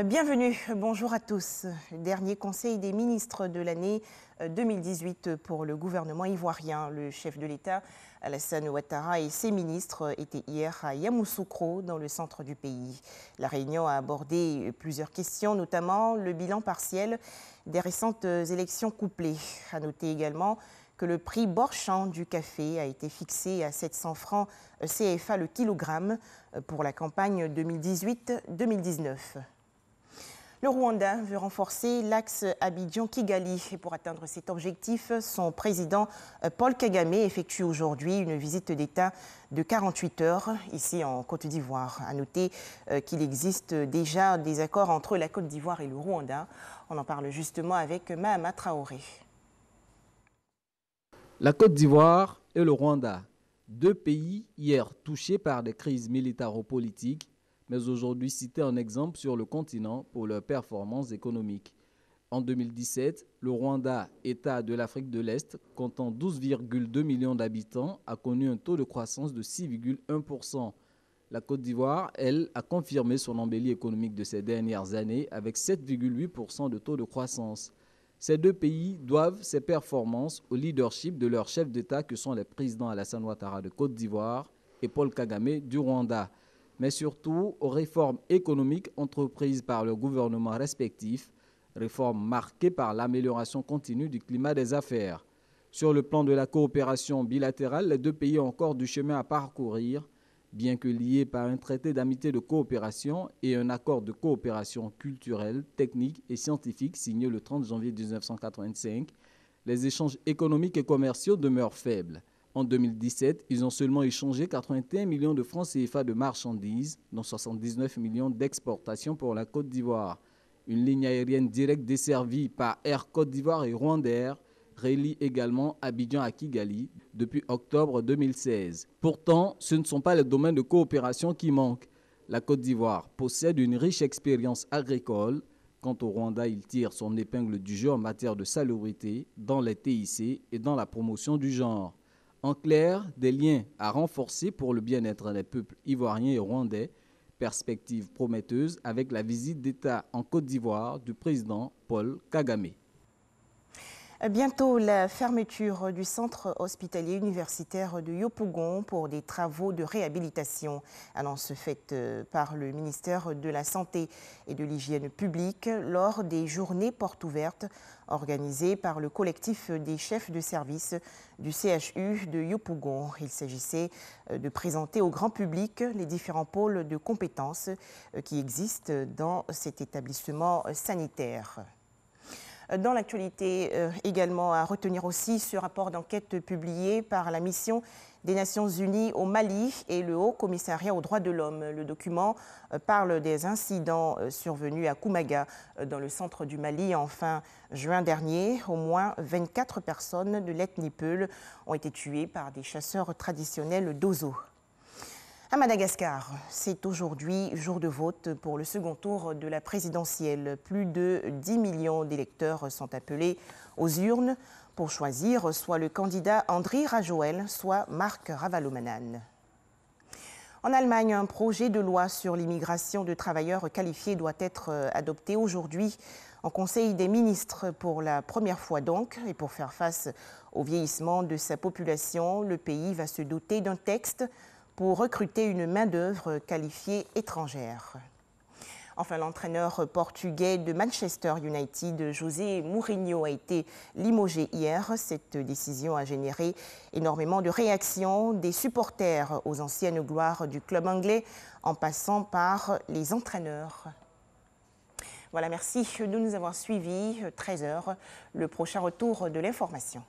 Bienvenue, bonjour à tous. Dernier conseil des ministres de l'année 2018 pour le gouvernement ivoirien. Le chef de l'État, Alassane Ouattara, et ses ministres étaient hier à Yamoussoukro, dans le centre du pays. La réunion a abordé plusieurs questions, notamment le bilan partiel des récentes élections couplées. À noter également que le prix Borchamp du café a été fixé à 700 francs CFA le kilogramme pour la campagne 2018-2019. Le Rwanda veut renforcer l'axe Abidjan-Kigali. Et pour atteindre cet objectif, son président Paul Kagame effectue aujourd'hui une visite d'État de 48 heures ici en Côte d'Ivoire. À noter qu'il existe déjà des accords entre la Côte d'Ivoire et le Rwanda. On en parle justement avec Mahama Traoré. La Côte d'Ivoire et le Rwanda, deux pays hier touchés par des crises militaro-politiques, mais aujourd'hui cités en exemple sur le continent pour leurs performances économiques. En 2017, le Rwanda, État de l'Afrique de l'Est, comptant 12,2 millions d'habitants, a connu un taux de croissance de 6,1%. La Côte d'Ivoire, elle, a confirmé son embellie économique de ces dernières années avec 7,8% de taux de croissance. Ces deux pays doivent ces performances au leadership de leurs chefs d'État que sont les présidents Alassane Ouattara de Côte d'Ivoire et Paul Kagame du Rwanda, mais surtout aux réformes économiques entreprises par leurs gouvernements respectifs, réformes marquées par l'amélioration continue du climat des affaires. Sur le plan de la coopération bilatérale, les deux pays ont encore du chemin à parcourir, bien que liés par un traité d'amitié de coopération et un accord de coopération culturelle, technique et scientifique signé le 30 janvier 1985, les échanges économiques et commerciaux demeurent faibles. En 2017, ils ont seulement échangé 81 millions de francs CFA de marchandises, dont 79 millions d'exportations pour la Côte d'Ivoire. Une ligne aérienne directe desservie par Air Côte d'Ivoire et Rwandair relie également Abidjan à Kigali depuis octobre 2016. Pourtant, ce ne sont pas les domaines de coopération qui manquent. La Côte d'Ivoire possède une riche expérience agricole. Quant au Rwanda, il tire son épingle du jeu en matière de salubrité, dans les TIC et dans la promotion du genre. En clair, des liens à renforcer pour le bien-être des peuples ivoiriens et rwandais, perspective prometteuse avec la visite d'État en Côte d'Ivoire du président Paul Kagame. Bientôt, la fermeture du centre hospitalier universitaire de Yopougon pour des travaux de réhabilitation. Annonce faite par le ministère de la Santé et de l'Hygiène publique lors des journées portes ouvertes organisées par le collectif des chefs de service du CHU de Yopougon. Il s'agissait de présenter au grand public les différents pôles de compétences qui existent dans cet établissement sanitaire. Dans l'actualité également, à retenir aussi ce rapport d'enquête publié par la mission des Nations Unies au Mali et le Haut Commissariat aux droits de l'homme. Le document parle des incidents survenus à Koumaga, dans le centre du Mali, en fin juin dernier. Au moins 24 personnes de l'ethnie Peul ont été tuées par des chasseurs traditionnels d'Ozo. À Madagascar, c'est aujourd'hui jour de vote pour le second tour de la présidentielle. Plus de 10 millions d'électeurs sont appelés aux urnes pour choisir soit le candidat Andry Rajoel, soit Marc Ravalomanane. En Allemagne, un projet de loi sur l'immigration de travailleurs qualifiés doit être adopté aujourd'hui en Conseil des ministres pour la première fois donc. Et pour faire face au vieillissement de sa population, le pays va se doter d'un texte pour recruter une main-d'œuvre qualifiée étrangère. Enfin, l'entraîneur portugais de Manchester United, José Mourinho, a été limogé hier. Cette décision a généré énormément de réactions des supporters aux anciennes gloires du club anglais, en passant par les entraîneurs. Voilà, merci de nous avoir suivis. 13 h, le prochain retour de l'information.